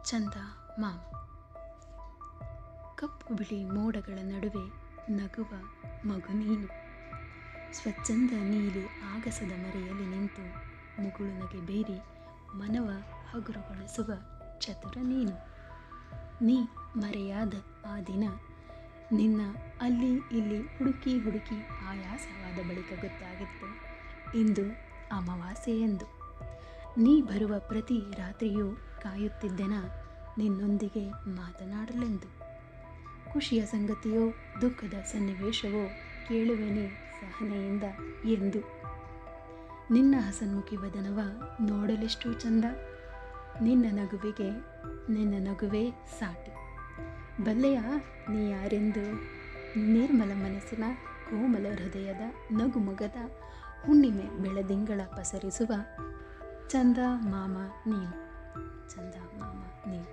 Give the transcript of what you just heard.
ಚಂದ ಮಾಮ. ಕಪ್ಪು ಬಿಳಿ ಮೋಡಗಳ ನಡುವೆ ನಗುವ ಮಗು ನೀನು. ಸ್ವಚ್ಛಂದ ನೀಲಿ ಆಗಸದ ಮರೆಯಲ್ಲಿ ನಿಂತು ಮುಗುಳು ನಗೆ ಬೀರಿ ಮನವ ಹಗುರಗೊಳಿಸುವ ಚತುರ ನೀನು. ನೀ ಮರೆಯಾದ ಆ ದಿನ ನಿನ್ನ ಅಲ್ಲಿ ಇಲ್ಲಿ ಹುಡುಕಿ ಹುಡುಕಿ ಆಯಾಸವಾದ ಬಳಿಕ ಗೊತ್ತಾಗಿತ್ತು ಇಂದು ಅಮಾವಾಸ್ಯೆ ಎಂದು. ನೀ ಬರುವ ಪ್ರತಿ ರಾತ್ರಿಯೂ ಕಾಯುತ್ತಿದ್ದೆನ ನಿನ್ನೊಂದಿಗೆ ಮಾತನಾಡಲೆಂದು. ಖುಷಿಯ ಸಂಗತಿಯೋ ದುಃಖದ ಸನ್ನಿವೇಶವೋ ಕೇಳುವೆನೆ ಸಹನೆಯಿಂದ ಎಂದು. ನಿನ್ನ ಹಸನ್ಮುಖಿ ವದನವ ನೋಡಲೆಷ್ಟು ಚಂದ. ನಿನ್ನ ನಗುವೇ ಸಾಟಿ. ಬಲ್ಲೆಯ ನೀ ಯಾರೆಂದು? ನಿರ್ಮಲ ಮನಸ್ಸಿನ ಕೋಮಲ ಹೃದಯದ ನಗುಮೊಗದ ಹುಣ್ಣಿಮೆ ಬೆಳದಿಂಗಳ ಪಸರಿಸುವ ಚಂದ ಮಾಮ ನೀನು.